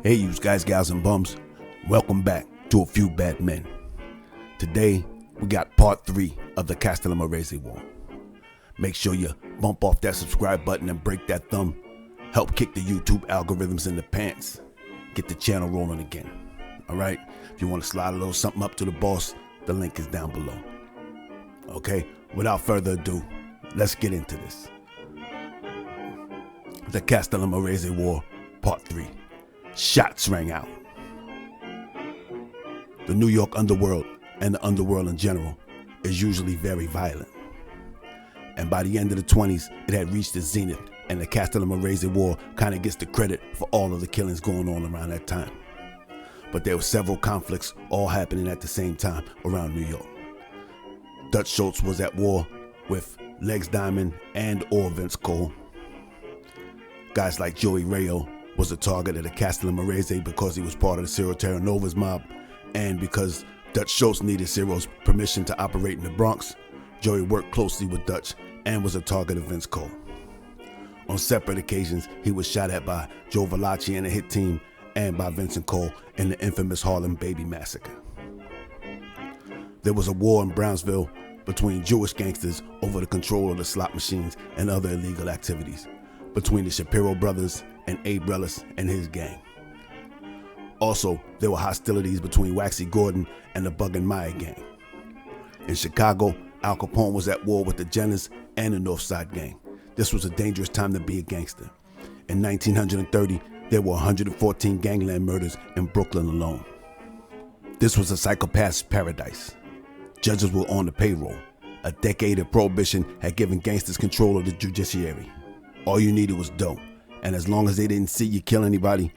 Hey, you guys, gals, and bums. Welcome back to A Few Bad Men. Today, we got part 3 of the Castellamarese War. Make sure you bump off that subscribe button and break that thumb. Help kick the YouTube algorithms in the pants. Get the channel rolling again. Alright? If you want to slide a little something up to the boss, the link is down below. Okay? Without further ado, let's get into this. The Castellamarese War, part 3. Shots rang out. The New York underworld, and the underworld in general, is usually very violent. And by the end of the 20s, it had reached its zenith, and the Castellamarese War kind of gets the credit for all of the killings going on around that time. But there were several conflicts all happening at the same time around New York. Dutch Schultz was at war with Legs Diamond and or Vince Cole. Guys like Joey Rayo was a target of the Castellamarese because he was part of the Ciro Terra Nova's mob, and because Dutch Schultz needed Ciro's permission to operate in the Bronx, Joey worked closely with Dutch and was a target of Vince Cole. On separate occasions, he was shot at by Joe Valachi and the Hit Team and by Vincent Cole in the infamous Harlem Baby Massacre. There was a war in Brownsville between Jewish gangsters over the control of the slot machines and other illegal activities, between the Shapiro brothers and Abe Rellis and his gang. Also, there were hostilities between Waxy Gordon and the Bug and Meyer gang. In Chicago, Al Capone was at war with the Jenners and the North Side gang. This was a dangerous time to be a gangster. In 1930, there were 114 gangland murders in Brooklyn alone. This was a psychopath's paradise. Judges were on the payroll. A decade of prohibition had given gangsters control of the judiciary. All you needed was dough, and as long as they didn't see you kill anybody,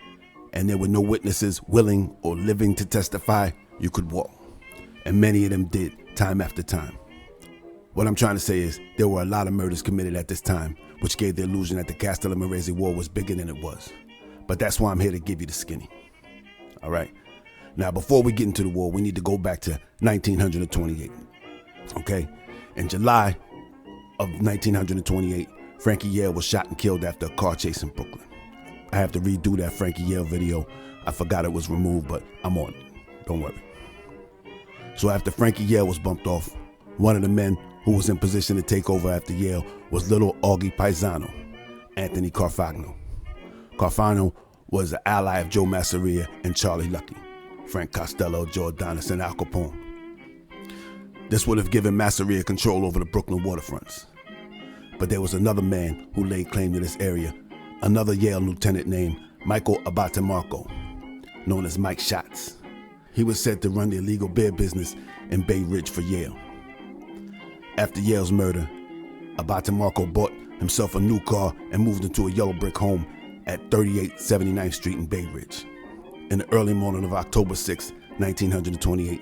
and there were no witnesses willing or living to testify, you could walk. And many of them did, time after time. What I'm trying to say is, there were a lot of murders committed at this time, which gave the illusion that the Castellamarese War was bigger than it was. But that's why I'm here to give you the skinny. Alright? Now, before we get into the war, we need to go back to 1928. Okay? In July of 1928, Frankie Yale was shot and killed after a car chase in Brooklyn. I have to redo that Frankie Yale video. I forgot it was removed, but I'm on it. Don't worry. So after Frankie Yale was bumped off, one of the men who was in position to take over after Yale was little Augie Paisano, Anthony Carfagno. Carfagno was an ally of Joe Masseria and Charlie Lucky, Frank Costello, Joe Adonis, and Al Capone. This would have given Masseria control over the Brooklyn waterfronts. But there was another man who laid claim to this area, another Yale lieutenant named Michael Abate-Marco, known as Mike Shots. He was said to run the illegal beer business in Bay Ridge for Yale. After Yale's murder, Abate-Marco bought himself a new car and moved into a yellow brick home at 3879th Street in Bay Ridge. In the early morning of October 6, 1928,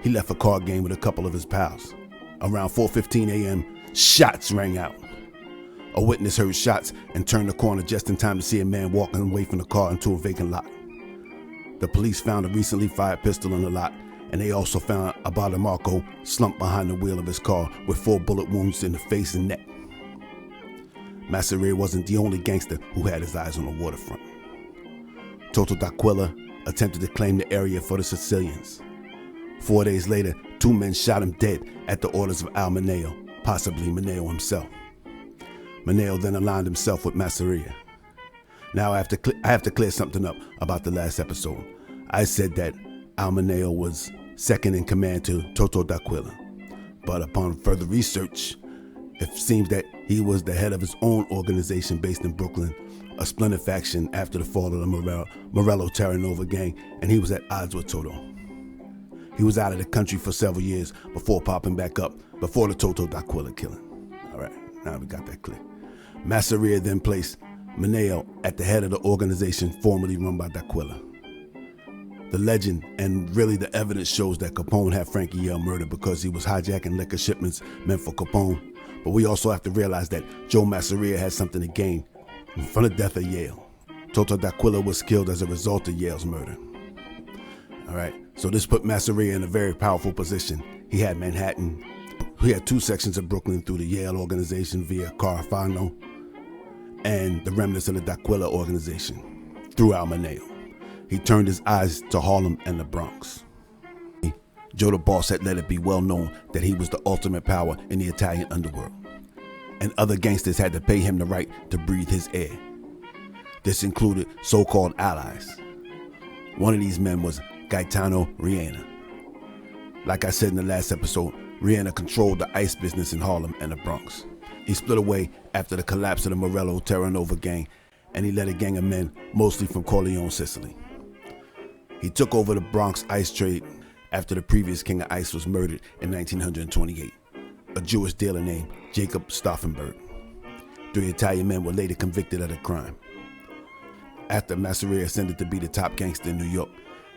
he left a card game with a couple of his pals. Around 4:15 a.m., shots rang out. A witness heard shots and turned the corner just in time to see a man walking away from the car into a vacant lot. The police found a recently fired pistol in the lot, and they also found Abate-Marco slumped behind the wheel of his car with 4 bullet wounds in the face and neck. Masseria wasn't the only gangster who had his eyes on the waterfront. Toto D'Aquila attempted to claim the area for the Sicilians. 4 days later, 2 men shot him dead at the orders of Al Mineo, possibly Mineo himself. Mineo then aligned himself with Masseria. Now I have to clear something up about the last episode. I said that Al Mineo was second in command to Toto D'Aquila, but upon further research, it seems that he was the head of his own organization based in Brooklyn, a splinter faction after the fall of the Morello Terra Nova gang, and he was at odds with Toto. He was out of the country for several years before popping back up before the Toto D'Aquila killing. Alright, now we got that clear. Masseria then placed Mineo at the head of the organization formerly run by D'Aquila. The legend and really the evidence shows that Capone had Frankie Yale murdered because he was hijacking liquor shipments meant for Capone. But we also have to realize that Joe Masseria had something to gain from the death of Yale. Toto D'Aquila was killed as a result of Yale's murder. Alright, so this put Masseria in a very powerful position. He had Manhattan. He had 2 sections of Brooklyn through the Yale organization via Carfagno, and the remnants of the D'Aquila organization through Al Mineo. he turned his eyes to Harlem and the Bronx. Joe the Boss had let it be well known that he was the ultimate power in the Italian underworld, and other gangsters had to pay him the right to breathe his air. This included so-called allies. One of these men was Gaetano Riena. Like I said in the last episode, Riena controlled the ice business in Harlem and the Bronx. He split away after the collapse of the Morello Terra Nova gang, and he led a gang of men, mostly from Corleone, Sicily. He took over the Bronx ice trade after the previous king of ice was murdered in 1928, a Jewish dealer named Jacob Stauffenberg. 3 Italian men were later convicted of the crime. After Masseria ascended to be the top gangster in New York,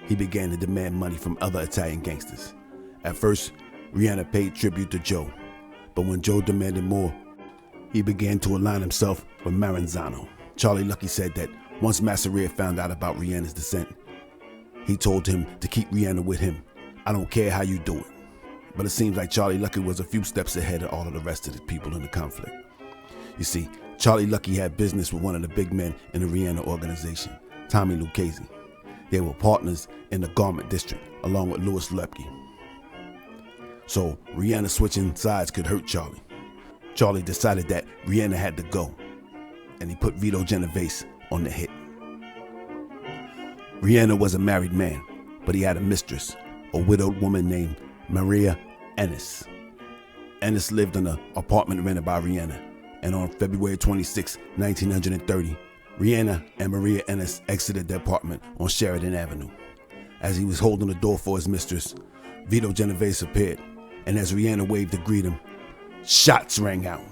he began to demand money from other Italian gangsters. At first, Riena paid tribute to Joe, but when Joe demanded more, he began to align himself with Maranzano. Charlie Lucky said that once Masseria found out about Riena's descent, he told him to keep Riena with him. I don't care how you do it. But it seems like Charlie Lucky was a few steps ahead of all of the rest of the people in the conflict. You see, Charlie Lucky had business with one of the big men in the Riena organization, Tommy Lucchese. They were partners in the garment district, along with Louis Lepke. So Riena switching sides could hurt Charlie. Charlie decided that Riena had to go, and he put Vito Genovese on the hit. Riena was a married man, but he had a mistress, a widowed woman named Maria Ennis. Ennis lived in an apartment rented by Riena, and on February 26, 1930, Riena and Maria Ennis exited the apartment on Sheridan Avenue. As he was holding the door for his mistress, Vito Genovese appeared, and as Riena waved to greet him, shots rang out.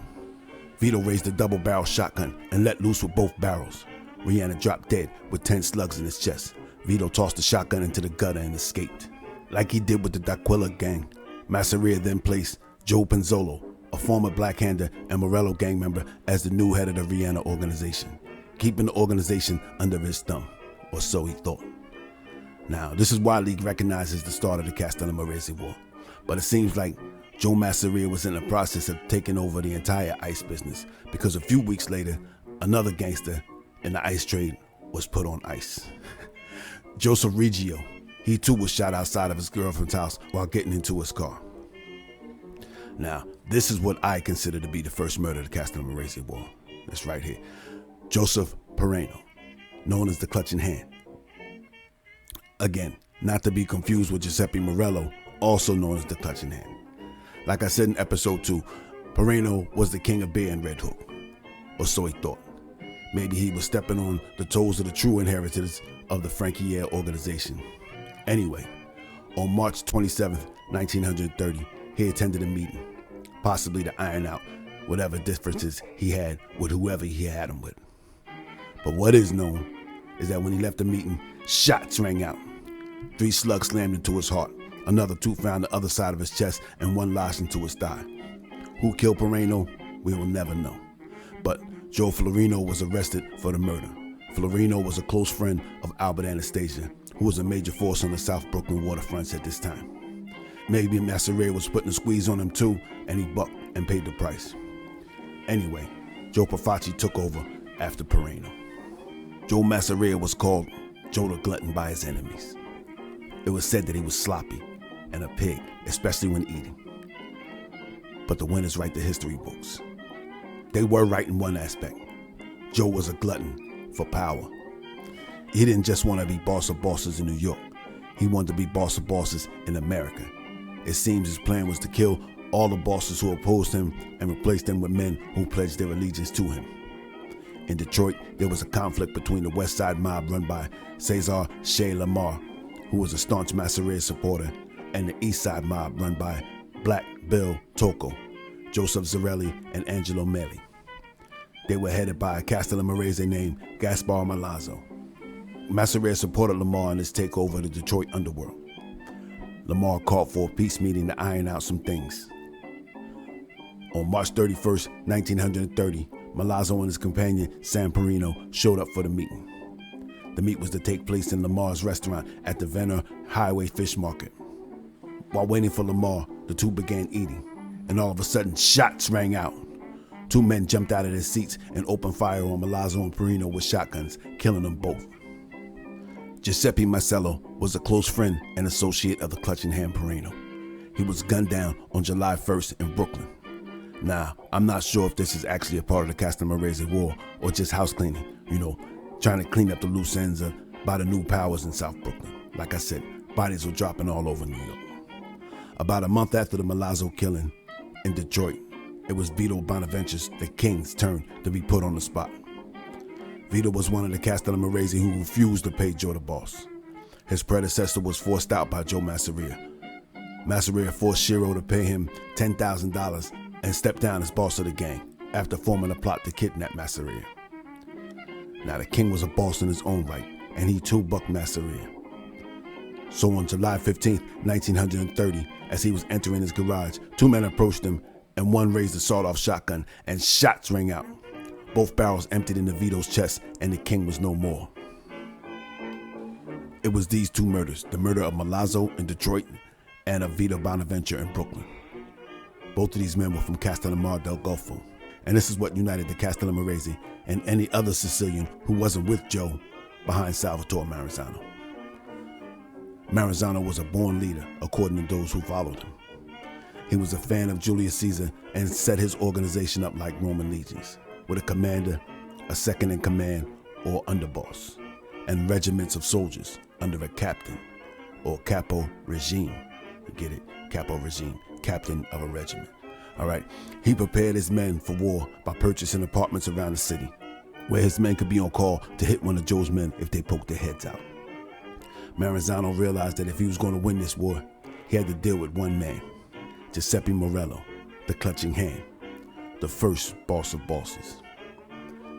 Vito raised a double-barrel shotgun and let loose with both barrels. Riena dropped dead with 10 slugs in his chest. Vito tossed the shotgun into the gutter and escaped. Like he did with the D'Aquila gang, Masseria then placed Joe Penzolo, a former Black Hander and Morello gang member, as the new head of the Riena organization, keeping the organization under his thumb, or so he thought. Now, this is widely recognized as the start of the Castellamarese War, but it seems like Joe Masseria was in the process of taking over the entire ice business, because a few weeks later, another gangster in the ice trade was put on ice. Joseph Reggio, he too was shot outside of his girlfriend's house while getting into his car. Now, this is what I consider to be the first murder of the Castellamarese War. That's right here. Joseph Pereno, known as the Clutching Hand. Again, not to be confused with Giuseppe Morello, also known as the Clutching Hand. Like I said in episode 2, Pereno was the king of beer in Red Hook, or so he thought. Maybe he was stepping on the toes of the true inheritors of the Franchiere organization. Anyway, on March 27, 1930, he attended a meeting, possibly to iron out whatever differences he had with whoever he had them with. But what is known is that when he left the meeting, shots rang out. 3 slugs slammed into his heart, another 2 found the other side of his chest, and 1 lodged into his thigh. Who killed Pereno, we will never know. But Joe Florino was arrested for the murder. Florino was a close friend of Albert Anastasia, who was a major force on the South Brooklyn waterfronts at this time. Maybe Masseria was putting a squeeze on him too, and he bucked and paid the price. Anyway, Joe Profaci took over after Pereno. Joe Masseria was called Joe the Glutton by his enemies. It was said that he was sloppy and a pig, especially when eating. But the winners write the history books. They were right in one aspect. Joe was a glutton for power. He didn't just want to be boss of bosses in New York. He wanted to be boss of bosses in America. It seems his plan was to kill all the bosses who opposed him and replace them with men who pledged their allegiance to him. In Detroit, there was a conflict between the West Side mob run by Cesar Che Lamar, who was a staunch Masseria supporter, and the East Side mob run by Black Bill Tocco, Joseph Zarelli, and Angelo Meli. They were headed by a Castellamarese named Gaspar Malazzo. Masseria supported Lamar in his takeover of the Detroit underworld. Lamar called for a peace meeting to iron out some things. On March 31st, 1930, Malazzo and his companion Sam Pereno showed up for the meeting. The meet was to take place in Lamar's restaurant at the Venner Highway Fish Market. While waiting for Lamar, the two began eating, and all of a sudden, shots rang out. 2 men jumped out of their seats and opened fire on Malazzo and Pereno with shotguns, killing them both. Giuseppe Marcello was a close friend and associate of the Clutching Hand Moreno. He was gunned down on July 1st in Brooklyn. Now, I'm not sure if this is actually a part of the Castellamarese War or just house cleaning, trying to clean up the loose ends by the new powers in South Brooklyn. Like I said, bodies were dropping all over New York. About a month after the Milazzo killing in Detroit, it was Vito Bonaventure's, the King's, turn to be put on the spot. Vito was one of the Castellamarese who refused to pay Joe the Boss. His predecessor was forced out by Joe Masseria. Masseria forced Shiro to pay him $10,000 and stepped down as boss of the gang after forming a plot to kidnap Masseria. Now the King was a boss in his own right, and he too bucked Masseria. So on July 15th, 1930, as he was entering his garage, two men approached him and one raised a sawed-off shotgun and shots rang out. Both barrels emptied into Vito's chest and the King was no more. It was these two murders, the murder of Milazzo in Detroit and of Vito Bonaventure in Brooklyn. Both of these men were from Castellamarese del Golfo, and this is what united the Castellamarese and any other Sicilian who wasn't with Joe behind Salvatore Maranzano. Maranzano was a born leader, according to those who followed him. He was a fan of Julius Caesar and set his organization up like Roman legions, with a commander, a second-in-command or underboss, and regiments of soldiers under a captain or capo regime. You get it? Capo regime, captain of a regiment. All right. He prepared his men for war by purchasing apartments around the city, where his men could be on call to hit one of Joe's men if they poked their heads out. Maranzano realized that if he was going to win this war, he had to deal with one man, Giuseppe Morello, the Clutching Hand, the first boss of bosses.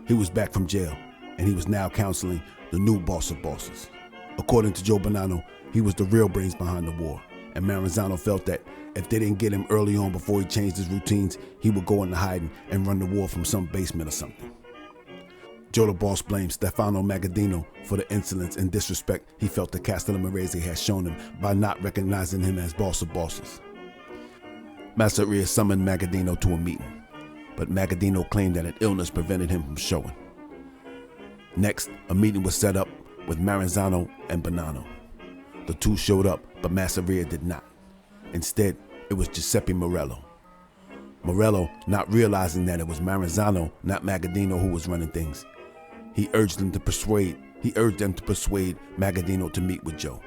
He was back from jail, and he was now counseling the new boss of bosses. According to Joe Bonanno, he was the real brains behind the war, and Maranzano felt that if they didn't get him early on before he changed his routines, he would go into hiding and run the war from some basement or something. Joe the Boss blamed Stefano Magaddino for the insolence and disrespect he felt the Castellamarese had shown him by not recognizing him as boss of bosses. Masseria summoned Magaddino to a meeting, but Magaddino claimed that an illness prevented him from showing. Next, a meeting was set up with Maranzano and Bonanno. The two showed up, but Masseria did not. Instead, it was Giuseppe Morello. Morello, not realizing that it was Maranzano, not Magaddino, who was running things, he urged them to persuade Magaddino to meet with Joe.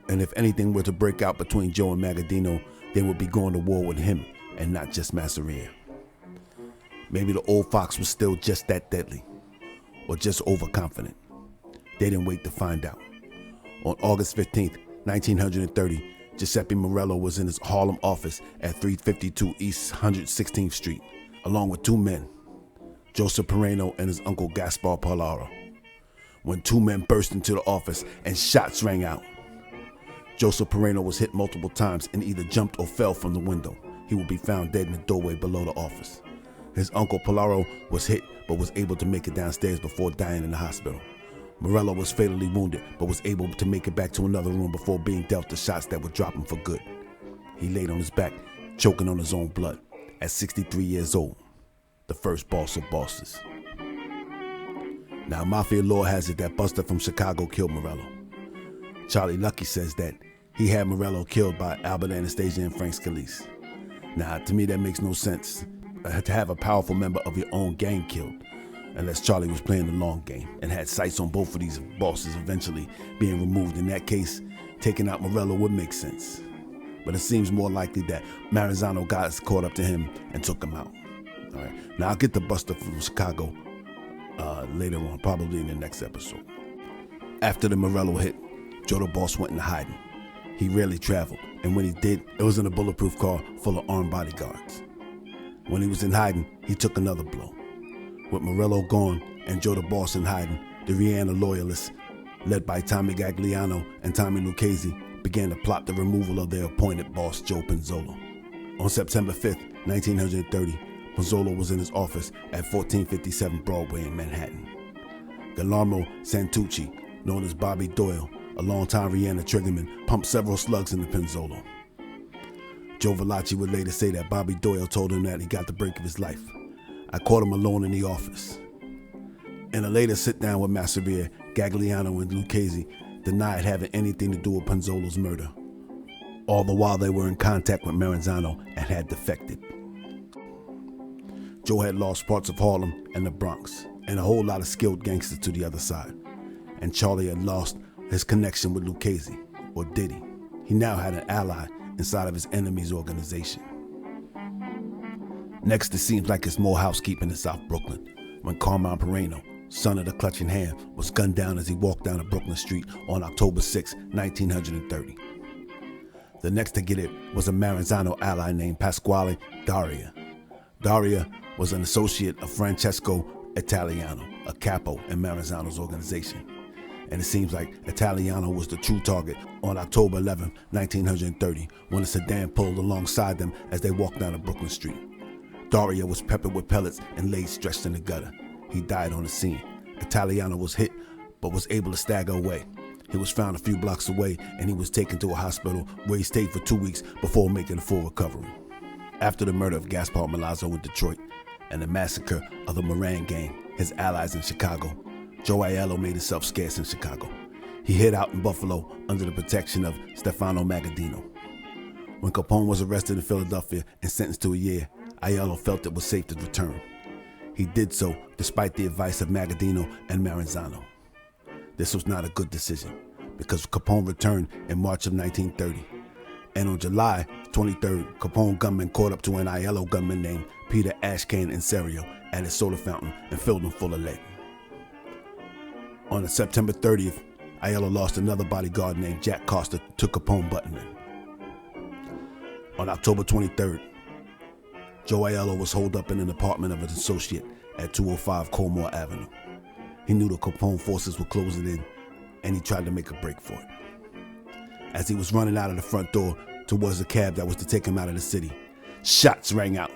And if anything were to break out between Joe and Magaddino, they would be going to war with him and not just Masseria. Maybe the old fox was still just that deadly, or just overconfident. They didn't wait to find out. On August 15th, 1930, Giuseppe Morello was in his Harlem office at 352 East 116th Street, along with two men, Joseph Pereno and his uncle Gaspar Parlaro, when two men burst into the office and shots rang out. Joseph Pereno was hit multiple times and either jumped or fell from the window. He would be found dead in the doorway below the office. His uncle Parlaro was hit but was able to make it downstairs before dying in the hospital. Morello was fatally wounded but was able to make it back to another room before being dealt the shots that would drop him for good. He laid on his back, choking on his own blood, at 63 years old, the first boss of bosses. Now, Mafia lore has it that Buster from Chicago killed Morello. Charlie Lucky says that he had Morello killed by Albert Anastasia and Frank Scalise. Now, to me, that makes no sense. To have a powerful member of your own gang killed, unless Charlie was playing the long game and had sights on both of these bosses eventually being removed. In that case, taking out Morello would make sense. But it seems more likely that Maranzano got caught up to him and took him out. All right. Now, I'll get the Buster from Chicago later on, probably in the next episode. After the Morello hit, Joe the Boss went into hiding. He rarely traveled, and when he did, it was in a bulletproof car full of armed bodyguards. When he was in hiding, he took another blow. With Morello gone and Joe the Boss in hiding, the Rihanna loyalists, led by Tommy Gagliano and Tommy Lucchese, began to plot the removal of their appointed boss, Joe Pinzolo. On September 5th, 1930, Pinzolo was in his office at 1457 Broadway in Manhattan. Guillermo Santucci, known as Bobby Doyle, a longtime Rihanna triggerman, pumped several slugs into Pinzolo. Joe Valachi would later say that Bobby Doyle told him that he got the break of his life. I caught him alone in the office. In a later sit-down with Masseria, Gagliano, and Lucchese, denied having anything to do with Ponzolo's murder, all the while they were in contact with Maranzano and had defected. Joe had lost parts of Harlem and the Bronx, and a whole lot of skilled gangsters to the other side. And Charlie had lost his connection with Lucchese, or did he? He now had an ally inside of his enemy's organization. Next, it seems like it's more housekeeping in South Brooklyn, when Carmine Pereno, son of the Clutching Hand, was gunned down as he walked down a Brooklyn street on October 6, 1930. The next to get it was a Maranzano ally named Pasquale Daria. Daria was an associate of Francesco Italiano, a capo in Maranzano's organization. And it seems like Italiano was the true target on October 11, 1930, when a sedan pulled alongside them as they walked down a Brooklyn street. Daria was peppered with pellets and laid stretched in the gutter. He died on the scene. Italiano was hit, but was able to stagger away. He was found a few blocks away, and he was taken to a hospital where he stayed for 2 weeks before making a full recovery. After the murder of Gaspar Milazzo in Detroit and the massacre of the Moran gang, his allies in Chicago, Joe Aiello made himself scarce in Chicago. He hid out in Buffalo under the protection of Stefano Magaddino. When Capone was arrested in Philadelphia and sentenced to a year, Aiello felt it was safe to return. He did so despite the advice of Magaddino and Maranzano. This was not a good decision because Capone returned in March of 1930. And on July 23rd, Capone gunmen caught up to an Aiello gunman named Peter Ashcan in Serio at his soda fountain and filled him full of lead. On September 30th, Aiello lost another bodyguard named Jack Costa to Capone buttonmen. On October 23rd, Joe Aiello was holed up in an apartment of an associate at 205 Colmore Avenue. He knew the Capone forces were closing in, and he tried to make a break for it. As he was running out of the front door towards the cab that was to take him out of the city, shots rang out.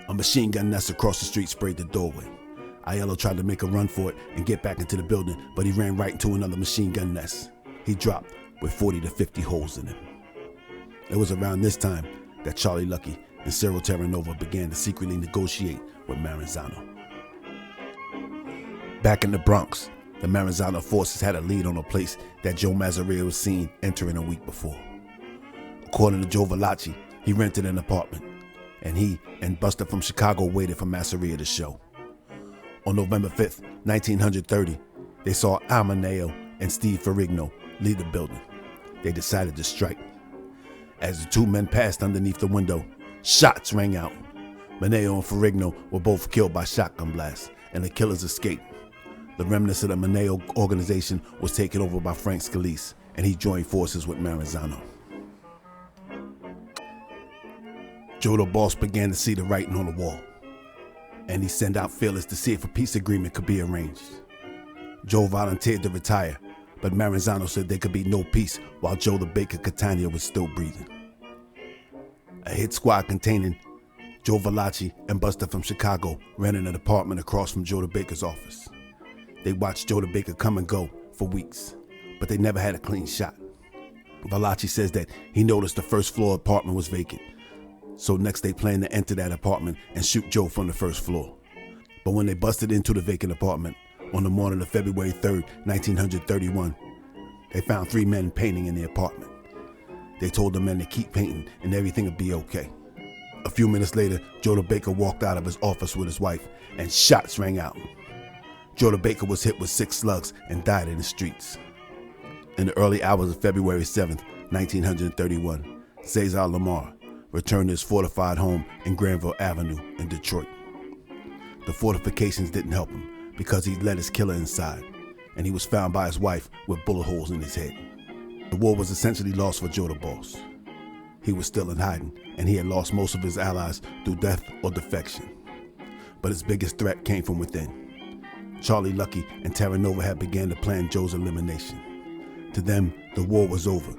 A machine gun nest across the street sprayed the doorway. Aiello tried to make a run for it and get back into the building, but he ran right into another machine gun nest. He dropped with 40 to 50 holes in him. It was around this time that Charlie Lucky and Cyril Terranova began to secretly negotiate with Maranzano. Back in the Bronx, the Maranzano forces had a lead on a place that Joe Masseria was seen entering a week before. According to Joe Valachi, he rented an apartment, and he and Buster from Chicago waited for Masseria to show. On November 5th, 1930, they saw Almaneo and Steve Ferrigno leave the building. They decided to strike. As the two men passed underneath the window, shots rang out. Maneo and Ferrigno were both killed by shotgun blasts, and the killers escaped. The remnants of the Maneo organization was taken over by Frank Scalise, and he joined forces with Maranzano. Joe the Boss began to see the writing on the wall, and he sent out feelers to see if a peace agreement could be arranged. Joe volunteered to retire, but Maranzano said there could be no peace while Joe the Baker Catania was still breathing. A hit squad containing Joe Valachi and Buster from Chicago rented an apartment across from Joe the Baker's office. They watched Joe the Baker come and go for weeks, but they never had a clean shot. Valachi says that he noticed the first floor apartment was vacant, so next they planned to enter that apartment and shoot Joe from the first floor. But when they busted into the vacant apartment on the morning of February 3rd, 1931, they found 3 men painting in the apartment. They told the men to keep painting and everything would be okay. A few minutes later, Joe the Baker walked out of his office with his wife and shots rang out. Joe the Baker was hit with 6 slugs and died in the streets. In the early hours of February 7th, 1931, Cesar Lamar returned to his fortified home in Granville Avenue in Detroit. The fortifications didn't help him because he let his killer inside, and he was found by his wife with bullet holes in his head. The war was essentially lost for Joe the Boss. He was still in hiding, and he had lost most of his allies through death or defection. But his biggest threat came from within. Charlie Lucky and Terranova had began to plan Joe's elimination. To them, the war was over.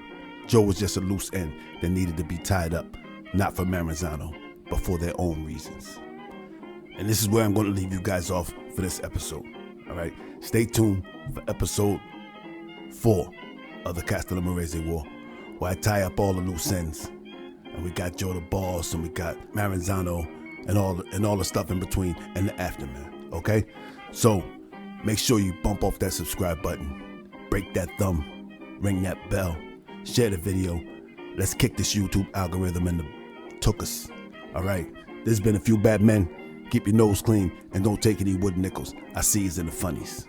Joe was just a loose end that needed to be tied up, not for Maranzano, but for their own reasons. And this is where I'm going to leave you guys off for this episode. All right, stay tuned for episode 4 of the Castellamarese War, where I tie up all the loose ends. And we got Joe the Boss, and we got Maranzano, and all the stuff in between, and the aftermath. Okay, so make sure you bump off that subscribe button, break that thumb, ring that bell, share the video. Let's kick this YouTube algorithm in the tuchus. All right, there's been a few bad men. Keep your nose clean and don't take any wooden nickels. I see you in the funnies.